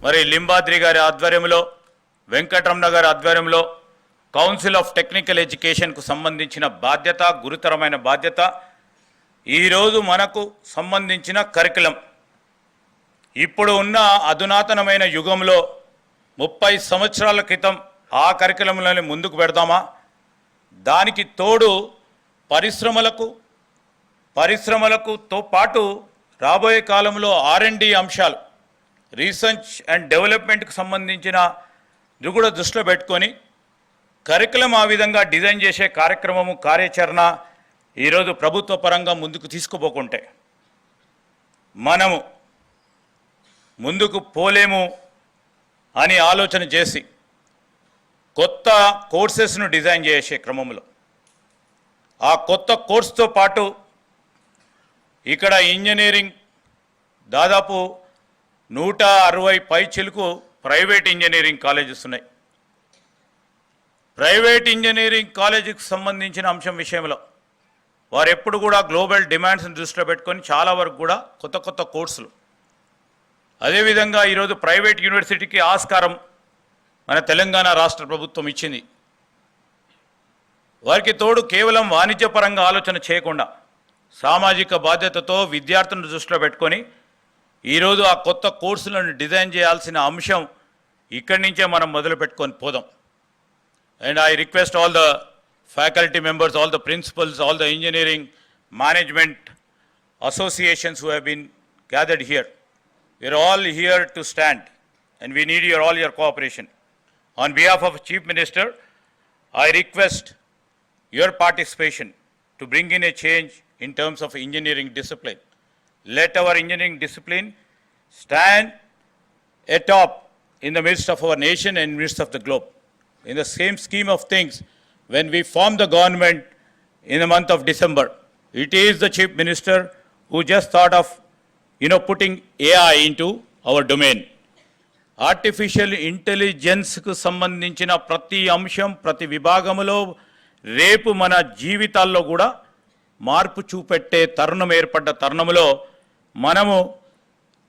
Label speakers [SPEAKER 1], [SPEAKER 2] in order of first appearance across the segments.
[SPEAKER 1] మరి లింబాద్రి గారి ఆధ్వర్యంలో, వెంకటరమణ గారి ఆధ్వర్యంలో కౌన్సిల్ ఆఫ్ టెక్నికల్ ఎడ్యుకేషన్కు సంబంధించిన బాధ్యత, గురుతరమైన బాధ్యత. ఈరోజు మనకు సంబంధించిన కరికులం ఇప్పుడు ఉన్న అధునాతనమైన యుగంలో 30 సంవత్సరాల క్రితం ఆ కరికులంలోనే ముందుకు పెడదామా? దానికి తోడు పరిశ్రమలకుతో పాటు రాబోయే కాలంలో R&D అంశాలు, రీసెర్చ్ అండ్ డెవలప్మెంట్కి సంబంధించిన ఇది కూడా దృష్టిలో పెట్టుకొని కరికులం ఆ విధంగా డిజైన్ చేసే కార్యక్రమము, కార్యాచరణ ఈరోజు ప్రభుత్వ పరంగా ముందుకు తీసుకుపోకుంటే మనము ముందుకు పోలేము అని ఆలోచన చేసి కొత్త కోర్సెస్ను డిజైన్ చేసే క్రమంలో ఆ కొత్త కోర్సుతో పాటు ఇక్కడ ఇంజనీరింగ్ దాదాపు 160 పైచిలకు ప్రైవేట్ ఇంజనీరింగ్ కాలేజెస్ ఉన్నాయి. ప్రైవేట్ ఇంజనీరింగ్ కాలేజీకి సంబంధించిన అంశం విషయంలో వారు ఎప్పుడు కూడా గ్లోబల్ డిమాండ్స్ని దృష్టిలో పెట్టుకొని చాలా వరకు కూడా కొత్త కోర్సులు, అదేవిధంగా ఈరోజు ప్రైవేట్ యూనివర్సిటీకి ఆస్కారం మన తెలంగాణ రాష్ట్ర ప్రభుత్వం ఇచ్చింది. వారికి తోడు కేవలం వాణిజ్యపరంగా ఆలోచన చేయకుండా సామాజిక బాధ్యతతో విద్యార్థులను దృష్టిలో పెట్టుకొని ఈరోజు ఆ కొత్త కోర్సులను డిజైన్ చేయాల్సిన అంశం ఇక్కడి నుంచే మనం మొదలు పెట్టుకొని పోదాం. And I request all the faculty members, all the principals, all the engineering management associations who have been gathered here. We are all here to stand and we need all your cooperation. On behalf of Chief Minister, I request your participation to bring in a change in terms of engineering discipline. Let our engineering discipline stand atop in the midst of our nation and midst of the globe. In the same scheme of things, when we formed the government in the month of December, it is the Chief Minister who just thought of, putting AI into our domain. Artificial intelligence కు సంబంధించిన ప్రతి అంశం, ప్రతి విభాగంలో రేపు మన జీవితాల్లో కూడా మార్పు చూపెట్టే తరుణం ఏర్పడ్డ తరుణంలో మనము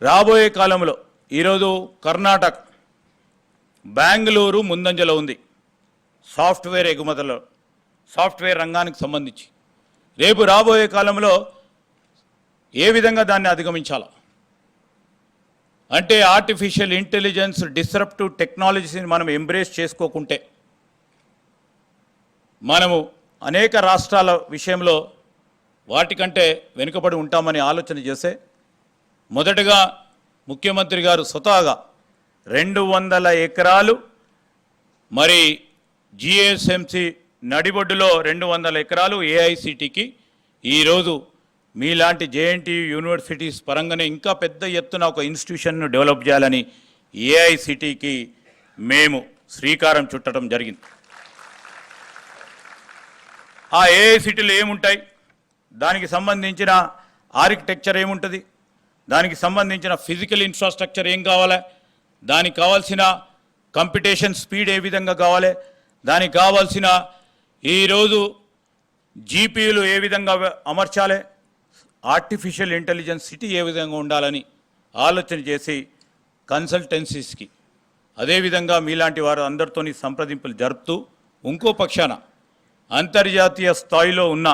[SPEAKER 1] రాబోయే కాలంలో ఈరోజు కర్ణాటక, బెంగళూరు ముందంజలో ఉంది సాఫ్ట్వేర్ ఎగుమతుల్లో, సాఫ్ట్వేర్ రంగానికి సంబంధించి. రేపు రాబోయే కాలంలో ఏ విధంగా దాన్ని అధిగమించాలో అంటే ఆర్టిఫిషియల్ ఇంటెలిజెన్స్, డిస్రప్టివ్ టెక్నాలజీని మనం ఎంబ్రేస్ చేసుకోకుంటే మనము అనేక రాష్ట్రాల విషయంలో వాటికంటే వెనుకబడి ఉంటామని ఆలోచన చేస్తే మొదటగా ముఖ్యమంత్రి గారు స్వతహాగా 200 ఎకరాలు మరి జిఎస్ఎంసి నడిబొడ్డులో 200 ఎకరాలు ఏఐసిటికి ఈరోజు మీలాంటి జేఎన్టీయూ యూనివర్సిటీస్ పరంగానే ఇంకా పెద్ద ఎత్తున ఒక ఇన్స్టిట్యూషన్ను డెవలప్ చేయాలని ఏఐసిటికి మేము శ్రీకారం చుట్టడం జరిగింది. ఆ ఏఐసిటీలు ఏముంటాయి, దానికి సంబంధించిన ఆర్కిటెక్చర్ ఏముంటుంది, దానికి సంబంధించిన ఫిజికల్ ఇన్ఫ్రాస్ట్రక్చర్ ఏం కావాలి, దానికి కావాల్సిన కంప్యూటేషన్ స్పీడ్ ఏ విధంగా కావాలి, దానికి కావాల్సిన ఈరోజు జీపీయూలు ఏ విధంగా అమర్చాలి, ఆర్టిఫిషియల్ ఇంటెలిజెన్స్ సిటీ ఏ విధంగా ఉండాలని ఆలోచన చేసి కన్సల్టెన్సీస్కి, అదేవిధంగా మీలాంటి వారు అందరితోని సంప్రదింపులు జరుపుతూ ఇంకో పక్షాన అంతర్జాతీయ స్థాయిలో ఉన్న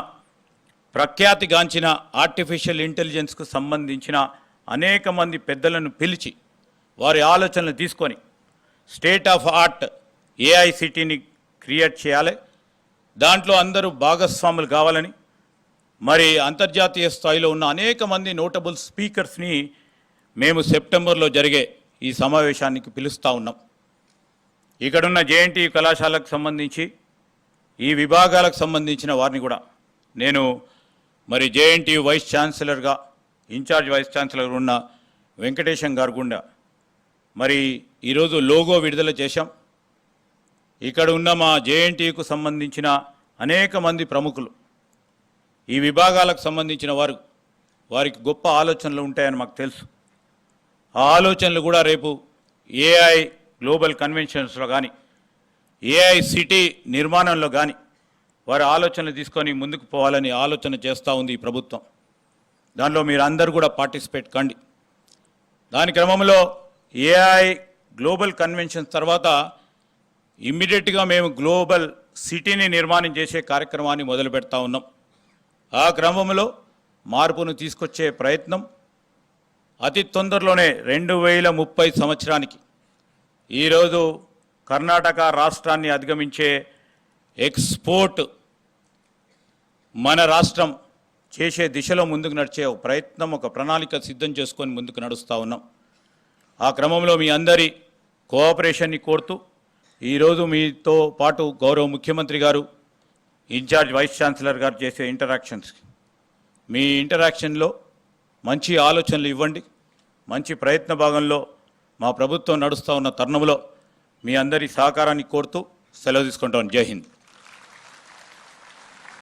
[SPEAKER 1] ప్రఖ్యాతిగాంచిన ఆర్టిఫిషియల్ ఇంటెలిజెన్స్కు సంబంధించిన అనేక మంది పెద్దలను పిలిచి వారి ఆలోచనలు తీసుకొని స్టేట్ ఆఫ్ ఆర్ట్ ఏఐసిటీని క్రియేట్ చేయాలి. దాంట్లో అందరూ భాగస్వాములు కావాలని మరి అంతర్జాతీయ స్థాయిలో ఉన్న అనేక మంది నోటబుల్ స్పీకర్స్ని మేము సెప్టెంబర్లో జరిగే ఈ సమావేశానికి పిలుస్తూ ఉన్నాం. ఇక్కడున్న జేఎన్టీయూ కళాశాలకు సంబంధించి ఈ విభాగాలకు సంబంధించిన వారిని కూడా నేను మరి జేఎన్టీయూ వైస్ ఛాన్సలర్గా, ఇన్ఛార్జ్ వైస్ ఛాన్సలర్ ఉన్న వెంకటేశం గారు గుండా మరి ఈరోజు లోగో విడుదల చేశాం. ఇక్కడ ఉన్న మా జేఎన్టీయూకు సంబంధించిన అనేక మంది ప్రముఖులు, ఈ విభాగాలకు సంబంధించిన వారికి గొప్ప ఆలోచనలు ఉంటాయని మాకు తెలుసు. ఆ ఆలోచనలు కూడా రేపు ఏఐ గ్లోబల్ కన్వెన్షన్స్లో కానీ ఏఐసిటీ నిర్మాణంలో కానీ వారి ఆలోచనలు తీసుకొని ముందుకు పోవాలని ఆలోచన చేస్తూ ఉంది ఈ ప్రభుత్వం. దానిలో మీరు అందరూ కూడా పార్టిసిపేట్ కండి. దాని క్రమంలో ఏఐ గ్లోబల్ కన్వెన్షన్స్ తర్వాత ఇమ్మీడియట్గా మేము గ్లోబల్ సిటీని నిర్మాణం చేసే కార్యక్రమాన్ని మొదలు పెడతా ఉన్నాం. ఆ క్రమంలో మార్పును తీసుకొచ్చే ప్రయత్నం అతి తొందరలోనే 2030 సంవత్సరానికి ఈరోజు కర్ణాటక రాష్ట్రాన్ని అధిగమించే ఎక్స్పోర్ట్ మన రాష్ట్రం చేసే దిశలో ముందుకు నడిచే ఒక ప్రయత్నం, ఒక ప్రణాళిక సిద్ధం చేసుకొని ముందుకు నడుస్తూ ఉన్నాం. ఆ క్రమంలో మీ అందరి కోఆపరేషన్ని కోరుతూ ఈరోజు మీతో పాటు గౌరవ ముఖ్యమంత్రి గారు, ఇన్ఛార్జ్ వైస్ ఛాన్సలర్ గారు చేసే ఇంటరాక్షన్స్, మీ ఇంటరాక్షన్లో మంచి ఆలోచనలు ఇవ్వండి. మంచి ప్రయత్న భాగంలో మా ప్రభుత్వం నడుస్తూ ఉన్న తరుణంలో మీ అందరి సహకారాన్ని కోరుతూ సెలవు తీసుకుంటాను. జై హింద్.